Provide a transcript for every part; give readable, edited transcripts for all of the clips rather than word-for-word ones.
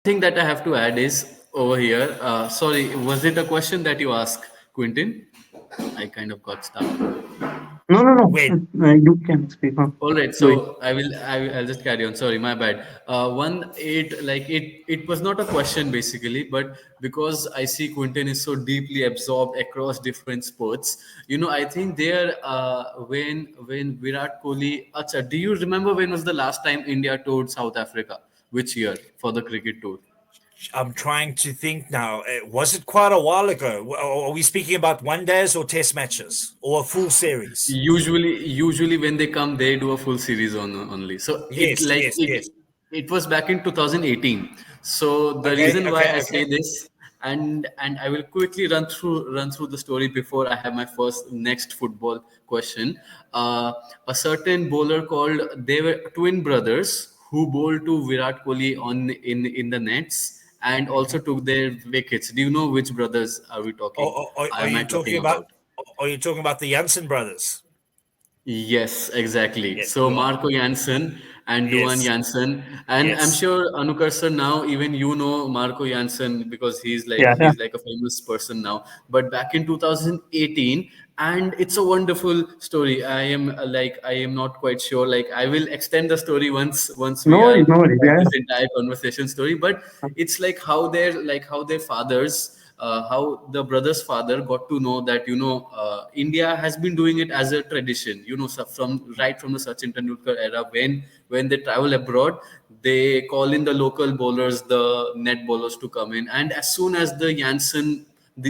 thing that I have to add is over here. Sorry, was it a question that you asked, Quinton? I kind of got stuck. No, no, no. When You can speak. Huh? All right, Go ahead. so I'll just carry on. Sorry, my bad. It was not a question basically, but because I see Quinton is so deeply absorbed across different sports, I think there when Virat Kohli. Acha, do you remember when was the last time India toured South Africa? Which year for the cricket tour? I'm trying to think now, was it quite a while ago? Are we speaking about one days or test matches or a full series? Usually when they come, they do a full series on only. So it Yes, like yes, yes. it was back in 2018. So the Okay, reason why okay, I okay. say this, and I will quickly run through the story before I have my first next football question. A certain bowler called, they were twin brothers who bowled to Virat Kohli in the nets and also Mhm. took their wickets. Do you know which brothers are we talking? Are Am I you talking talking about? about? Are you talking about the Janssen brothers? Yes, exactly. Yes, So you are. Marco Jansen and Duan Yes, Jansen, and I'm yes. sure Anukar sir, now even you know Marco Jansen because he's like Yeah, yeah. he's like a famous person now. But back in 2018, and it's a wonderful story. I am not quite sure. Like I will extend the story once No we are worries, no worries. done Yeah, this entire conversation story. But it's like how their fathers, how the brother's father got to know that India has been doing it as a tradition. From right from the Sachin Tendulkar era, when they travel abroad, they call in the local bowlers, the net bowlers to come in, and as soon as the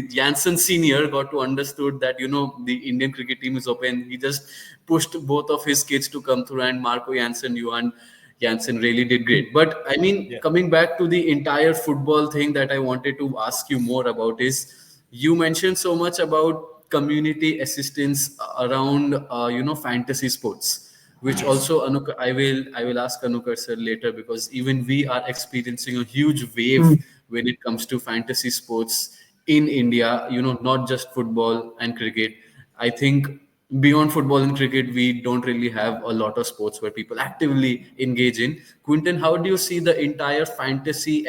Janssen senior got to understood that the Indian cricket team is open, he just pushed both of his kids to come through, and Marco Janssen really did great. But I mean, Yeah. coming back to the entire football thing that I wanted to ask you more about is, you mentioned so much about community assistance around fantasy sports, which Yes. also I will ask Anukar sir later, because even we are experiencing a huge wave Mm, when it comes to fantasy sports in India. Not just football and cricket. I think beyond football and cricket, we don't really have a lot of sports where people actively engage in. Quinton, how do you see the entire fantasy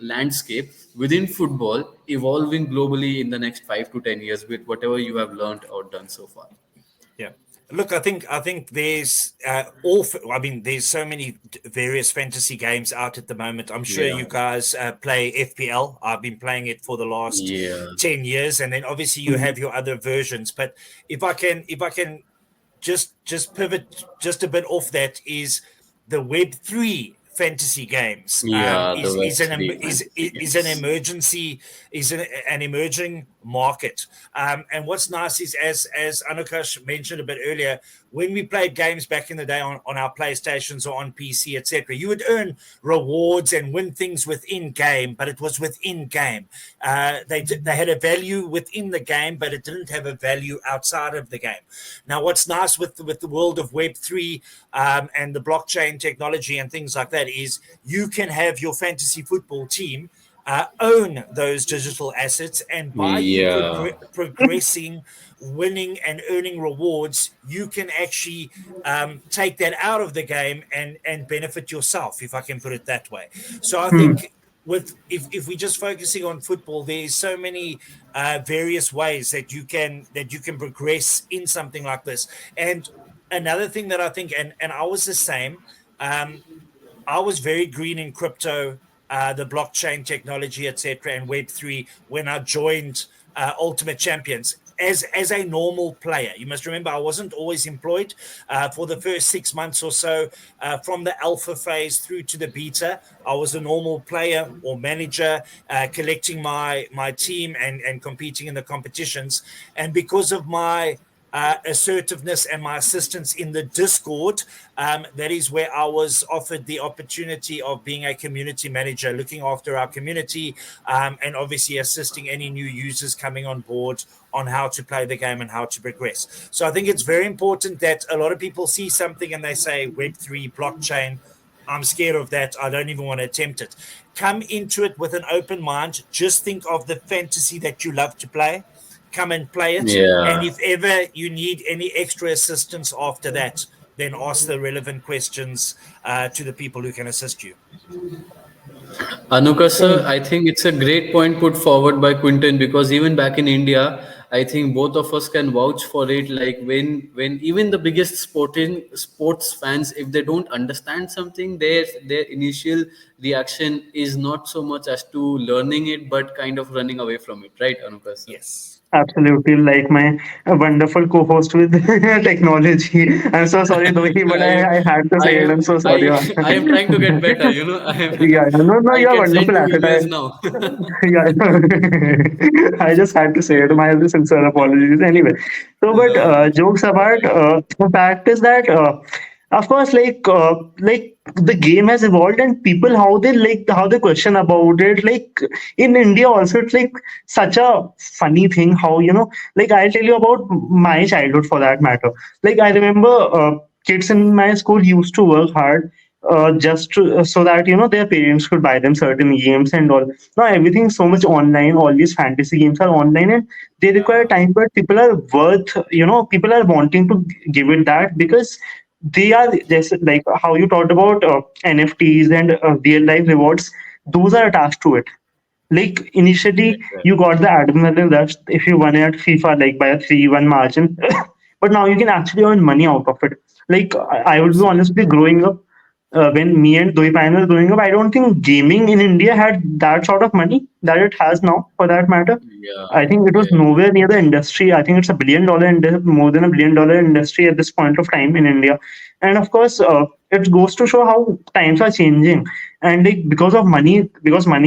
landscape within football evolving globally in the next 5 to 10 years with whatever you have learned or done so far? Yeah. Look, I think there's I mean, there's so many various fantasy games out at the moment. I'm sure Yeah. you guys play FPL. I've been playing it for the last Yeah. 10 years, and then obviously you mm, have your other versions. But if I can just pivot just a bit off that, is the Web3 fantasy games Yeah, the is Web3 fantasy is an games. emergency is an emerging market. And what's nice is, as Anukash mentioned a bit earlier, when we played games back in the day on our PlayStations or on PC, etc., you would earn rewards and win things within game, but it was within game. They had a value within the game, but it didn't have a value outside of the game. Now, what's nice with the world of Web3 and the blockchain technology and things like that is you can have your fantasy football team own those digital assets, and by you Yeah. progressing, winning, and earning rewards, you can actually take that out of the game and benefit yourself, if I can put it that way. So I mm, think with if we're just focusing on football, there's so many various ways that you can progress in something like this. And another thing that I think, and I was the same. Um, I was very green in crypto, the blockchain technology, etc., and Web3 when I joined Ultimate Champions. As a normal player, you must remember I wasn't always employed for the first 6 months or so, from the alpha phase through to the beta. I was a normal player or manager, collecting my team and competing in the competitions. And because of my assertiveness and my assistance in the Discord, that is where I was offered the opportunity of being a community manager, looking after our community, and obviously assisting any new users coming on board on how to play the game and how to progress. So I think it's very important that a lot of people see something and they say Web3, blockchain. I'm scared of that. I don't even want to attempt it. Come into it with an open mind. Just think of the fantasy that you love to play, come and play it. And Yeah. if ever you need any extra assistance after that, then ask the relevant questions to the people who can assist you. Anuka So, sir, I think it's a great point put forward by Quinton, because even back in India, I think both of us can vouch for it. Like when even the biggest sports fans, if they don't understand something, their initial reaction is not so much as to learning it, but kind of running away from it, right, Anuka sir? Yes. absolutely, like my wonderful co-host with technology. I'm so sorry, Dohi, but I, I had to I say it. am I'm so I sorry. I am trying to get better. I am Yeah, no, no, I you're can send wonderful you at it. emails now. Yeah, I just had to say it. My sincere apologies. Anyway, so but No, no, jokes it's apart, fine. the fact is that of course, like the game has evolved, and people how they question about it. Like in India, also it's like such a funny thing how like I'll tell you about my childhood for that matter. Like I remember kids in my school used to work hard so that their parents could buy them certain games and all. Now everything's so much online. All these fantasy games are online, and they require Yeah, time. But people are wanting to give it that because they are just like how you talked about NFTs and real life rewards. Those are attached to it. Like initially, you exactly. got the adrenaline rush if you won at FIFA like by a 3-1 margin, but now you can actually earn money out of it. Like I would be Absolutely. honestly growing up, when me and Doi Pan were growing up, I don't think gaming in India had that sort of money that it has now, for that matter. Yeah, I think it was yeah, nowhere near the industry. I think it's more than $1 billion industry at this point of time in India. And of course, it goes to show how times are changing. And like because money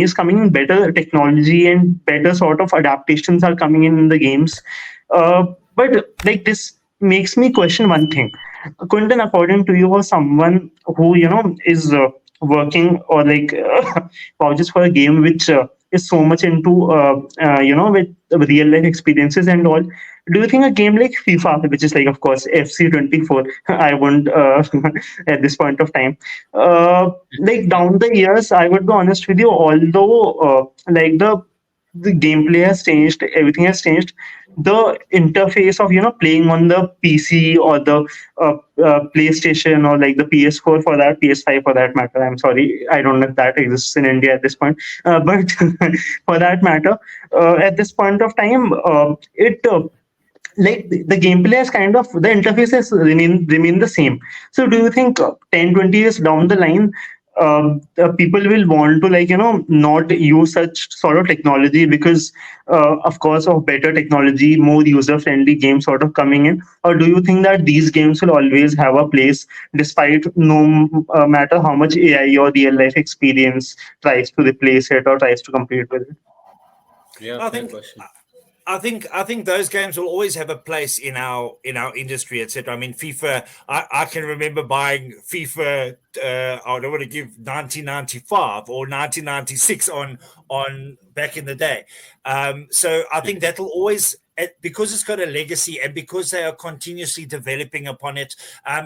is coming in, better technology and better sort of adaptations are coming in the games. But like this makes me question one thing. Quinton, according to you, or someone who is working or like vouches for a game which is so much into with real life experiences and all. Do you think a game like FIFA, which is like of course FC 24, I won't at this point of time, like down the years, I would be honest with you, although like the gameplay has changed, everything has changed. The interface of playing on the PC or the PlayStation or like the PS4 for that, PS5 for that matter. I'm sorry, I don't know if that exists in India at this point, but for that matter, at this point of time, it like the gameplay has kind of the interfaces remain the same. So do you think 10 20 years down the line, people will want to not use such sort of technology because of course of better technology, more user friendly games sort of coming in? Or do you think that these games will always have a place despite no matter how much AI or real life experience tries to replace it or tries to compete with it? yeah. I Fair think question. I think those games will always have a place in our industry, etc. I mean, FIFA. I can remember buying FIFA. I don't want to give 1995 or 1996 on back in the day. So I think that'll always, because it's got a legacy and because they are continuously developing upon it.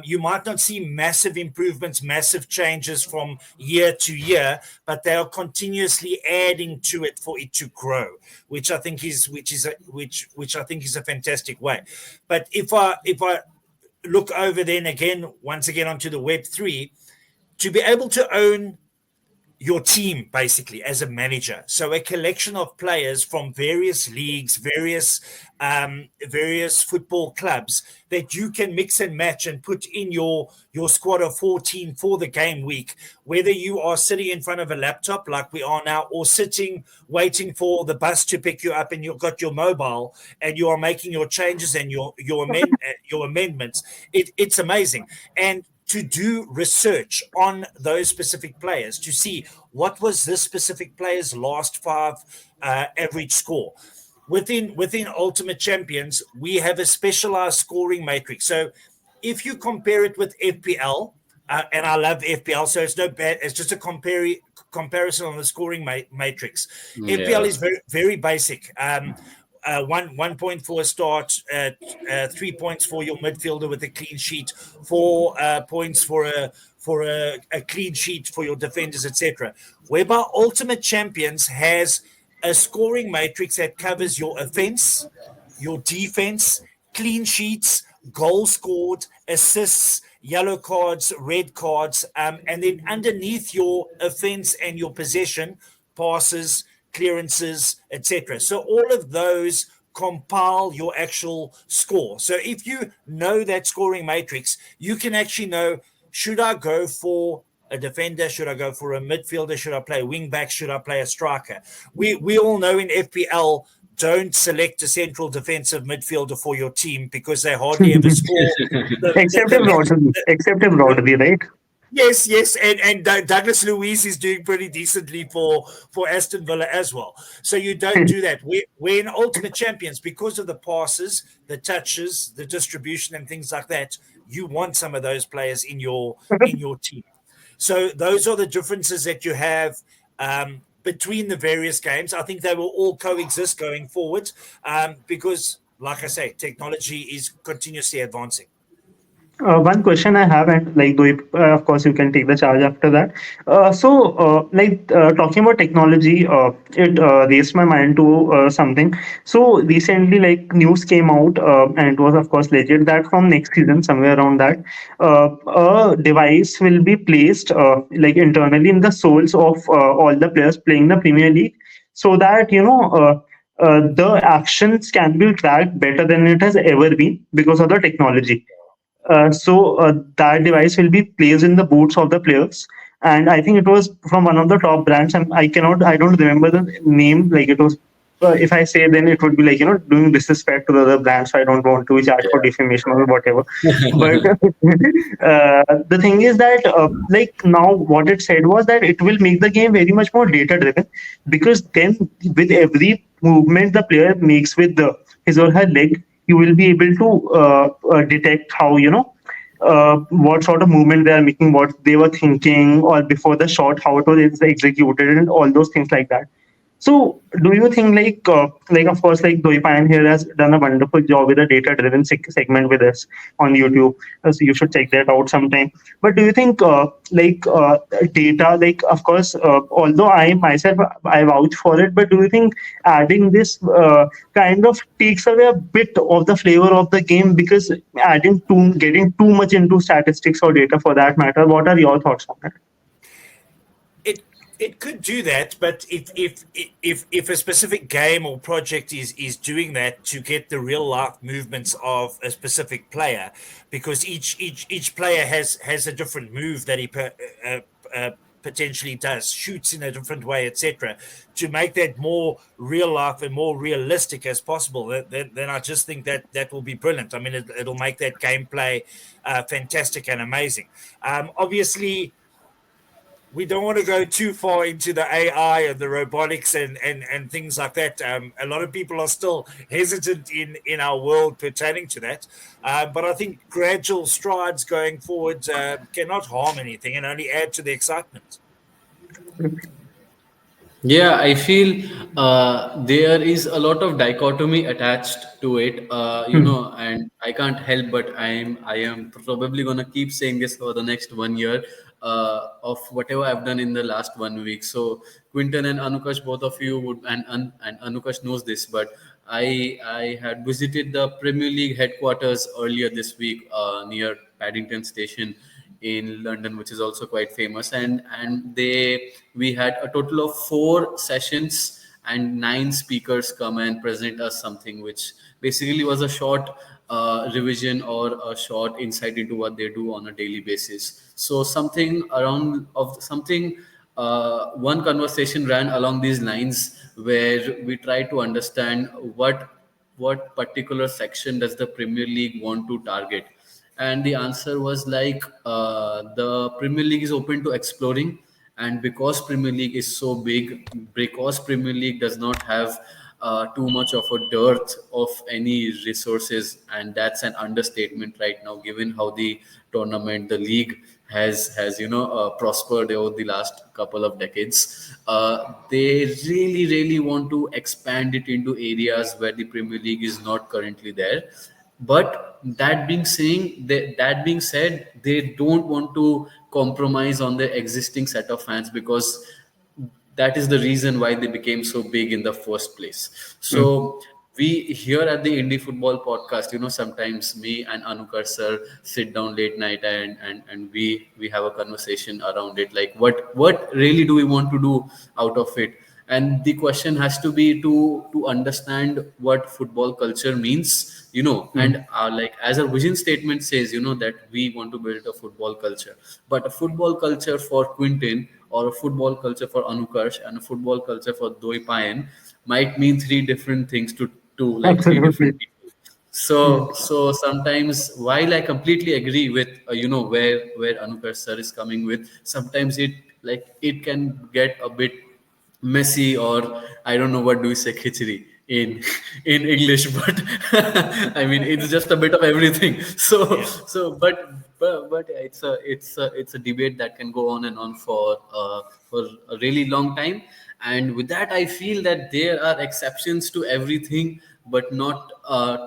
You might not see massive improvements, massive changes from year to year, but they are continuously adding to it for it to grow, which I think is which I think is a fantastic way. But if I look over then again once again onto the Web3, to be able to own your team basically as a manager, so a collection of players from various leagues, various football clubs that you can mix and match and put in your squad of 14 for the game week, whether you are sitting in front of a laptop like we are now, or sitting waiting for the bus to pick you up and you've got your mobile and you are making your changes and your amendments. It's amazing. And to do research on those specific players to see what was this specific player's last five average score. Within Ultimate Champions, we have a specialized scoring matrix. So if you compare it with FPL, and I love FPL, so it's no bad. It's just a comparison on the scoring matrix. FPL Yeah. is very basic. One point for a start, 3 points for your midfielder with a clean sheet, 4 points for a clean sheet for your defenders, etc. Whereby Ultimate Champions has a scoring matrix that covers your offense, your defense, clean sheets, goals scored, assists, yellow cards, red cards, and then underneath your offense and your possession, passes, clearances, etc. So all of those compile your actual score. So if you know that scoring matrix, you can actually know, should I go for a defender? Should I go for a midfielder? Should I play a wing back? Should I play a striker? We all know in FPL, don't select a central defensive midfielder for your team because they hardly ever score. Except if Rodri, except if Rodri, right? Yes, yes, and Douglas Luiz is doing pretty decently for Aston Villa as well. So you don't do that. We're in Ultimate Champions because of the passes, the touches, the distribution, and things like that. You want some of those players in your team. So those are the differences that you have between the various games. I think they will all coexist going forward because, like I say, technology is continuously advancing. One question I have, and like, though, of course, you can take the charge after that. Talking about technology, it raised my mind to something. So recently, like, news came out, and it was, of course, legit that from next season, somewhere around that, a device will be placed, like, internally in the souls of all the players playing the Premier League, so that the actions can be tracked better than it has ever been because of the technology. That device will be placed in the boots of the players, and I think it was from one of the top brands. I don't remember the name. Like, it was. If I say, then it would be like, doing disrespect to the other brands. So I don't want to be charged for defamation or whatever. But the thing is that, like, now what it said was that it will make the game very much more data driven, because then with every movement the player makes with his or her leg, you will be able to detect how, what sort of movement they are making, what they were thinking, or before the shot, how it was executed, and all those things like that. So, do you think, like, of course, like, Doipan here has done a wonderful job with a data-driven segment with us on YouTube, so you should check that out sometime. But do you think, data, like, of course, although I myself I vouch for it, but do you think adding this kind of takes away a bit of the flavor of the game, because getting too much into statistics or data for that matter? What are your thoughts on it? it it could do that, but if a specific game or project is doing that to get the real life movements of a specific player, because each player has a different move that potentially does, shoots in a different way, etc., to make that more real life and more realistic as possible, then I just think that will be brilliant. I mean, it'll make that gameplay fantastic and amazing. Obviously, we don't want to go too far into the AI and the robotics and things like that. A lot of people are still hesitant in our world pertaining to that. But I think gradual strides going forward cannot harm anything and only add to the excitement. Yeah, I feel there is a lot of dichotomy attached to it, and I can't help but I am probably gonna keep saying this for the next 1 year of whatever I've done in the last 1 week. So Quinton and Anukash, both of you would, and Anukash knows this, but I had visited the Premier League headquarters earlier this week near Paddington Station in London, which is also quite famous. And we had a total of 4 sessions and 9 speakers come and present us something, which basically was a short revision or a short insight into what they do on a daily basis. So something around of something. One conversation ran along these lines where we try to understand what particular section does the Premier League want to target, and the answer was like the Premier League is open to exploring, and because Premier League is so big, because Premier League does not have too much of a dearth of any resources, and that's an understatement right now given how the tournament, the league has prospered over the last couple of decades. They really want to expand it into areas where the Premier League is not currently there. But that being said, they don't want to compromise on the existing set of fans, because that is the reason why they became so big in the first place. So we here at the Indie Football Podcast, sometimes me and Anukar sir sit down late night, and we have a conversation around it, like what really do we want to do out of it. And the question has to be to understand what football culture means, Mm. and like as our vision statement says, that we want to build a football culture. But a football culture for Quinton, or a football culture for Anukarsh, and a football culture for Doi Payan might mean three different things to like three Absolutely. different people. So sometimes, while I completely agree with where Anukar sir is coming with, sometimes it can get a bit messy, or I don't know what do we say, khichdi in in English, but I mean it's just a bit of everything. So Yeah. so but it's a debate that can go on and on for a really long time. And with that, I feel that there are exceptions to everything, but not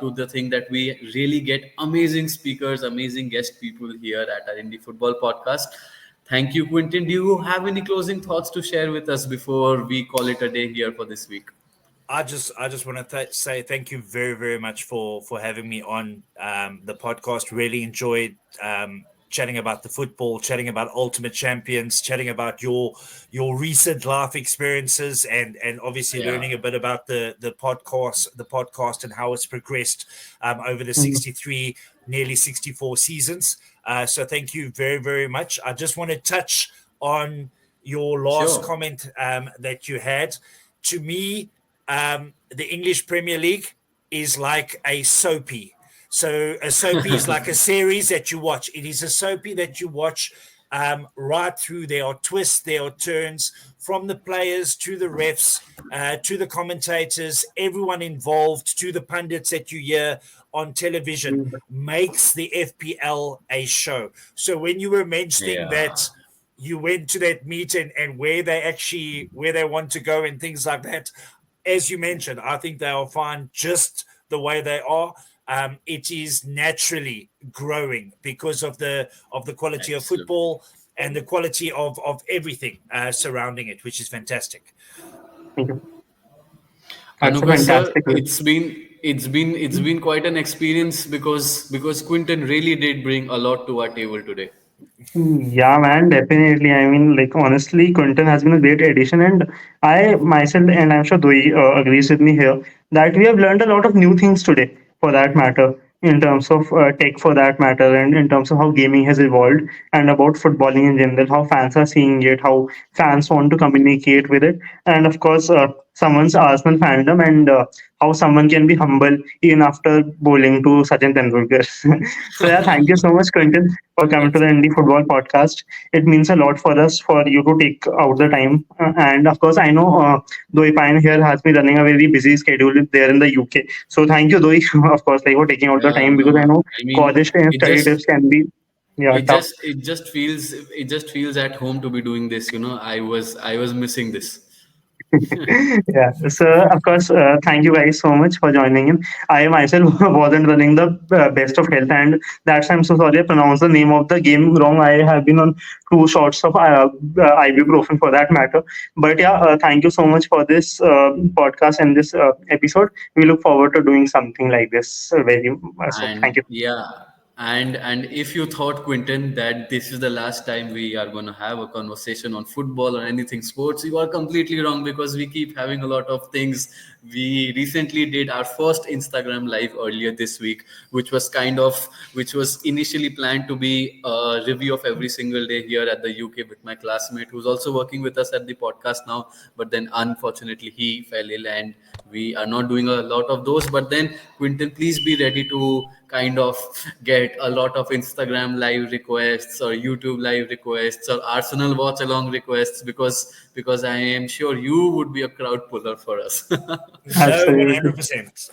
to the thing that we really get amazing speakers, amazing guest people here at our Indie Football Podcast. Thank you, Quinton. Do you have any closing thoughts to share with us before we call it a day here for this week? I just want to say thank you very very much for having me on the podcast. Really enjoyed chatting about the football, chatting about Ultimate Champions, chatting about your recent life experiences, and obviously Yeah, learning a bit about the podcast and how it's progressed over the Mm. 63 nearly 64 seasons. So thank you very very much. I just want to touch on your last sure. comment that you had. To me, the English Premier League is like a soapy. So a soapy is like a series that you watch. It is a soapy that you watch right through. There are twists, there are turns, from the players to the refs, to the commentators, everyone involved, to the pundits that you hear on television, Mm. makes the FPL a show. So when you were mentioning Yeah, that you went to that meet, and where they want to go and things like that, as you mentioned, I think they are fine just the way they are. It is naturally growing because of the quality of absolutely. football and the quality of everything surrounding it, which is fantastic. Thank you. That's a Anukar sir, fantastic way. it's been quite an experience, because Quinton really did bring a lot to our table today. Yeah, man, definitely. I mean, like, honestly, Quinton has been a great addition, and I myself, and I'm sure Doi agrees with me here, that we have learned a lot of new things today, for that matter, in terms of tech, for that matter, and in terms of how gaming has evolved, and about footballing in general, how fans are seeing it, how fans want to communicate with it, and of course, someone's Arsenal fandom, and how someone can be humble even after bowling to Sachin Tendulkar. So, yeah, thank you so much, Quinton, for coming to That's the Indie Football Podcast. It means a lot for us for you to take out the time. And of course, I know Doi Pine here has been running a very busy schedule there in the UK. So thank you, Doi, of course, like for taking out the Yeah, time, because I no, know I mean, college and it study just trips can be, yeah, tough. it just feels at home to be doing this. I was missing this. Yeah. So, of course, thank you guys so much for joining in. I myself wasn't running the best of health, and that's I'm so sorry I pronounced the name of the game wrong. I have been on two shots of ibuprofen, for that matter. But yeah, thank you so much for this podcast and this episode. We look forward to doing something like this very so. Thank And you. yeah, and if you thought, Quinton, that this is the last time we are going to have a conversation on football or anything sports, you are completely wrong, because we keep having a lot of things. We recently did our first Instagram live earlier this week, which was initially planned to be a review of every single day here at the UK with my classmate, who's also working with us at the podcast now. But then unfortunately he fell ill, and we are not doing a lot of those. But then, Quinton, please be ready to kind of get a lot of Instagram live requests, or YouTube live requests, or Arsenal watch along requests, because I am sure you would be a crowd puller for us. No, Absolutely. 100%.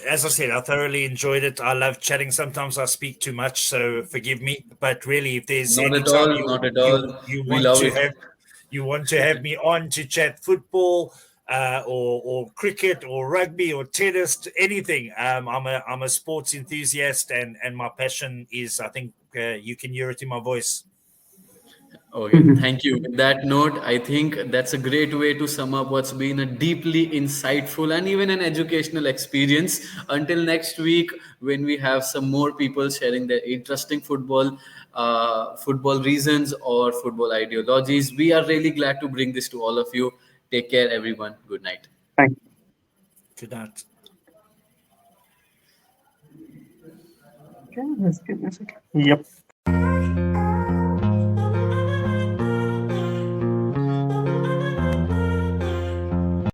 As I said, I thoroughly enjoyed it. I love chatting. Sometimes I speak too much, so forgive me. But really, if there's Not any at time all, you not at you all. you We want love to it. have me on to chat football, or cricket, or rugby, or tennis, anything. I'm a sports enthusiast, and my passion is, I think you can hear it in my voice. Okay, thank you. With that note, I think that's a great way to sum up what's been a deeply insightful and even an educational experience. Until next week, when we have some more people sharing their interesting football reasons or football ideologies, we are really glad to bring this to all of you. Take care, everyone. Good night. Thank To that. you. Okay, let's give me a second. Yep.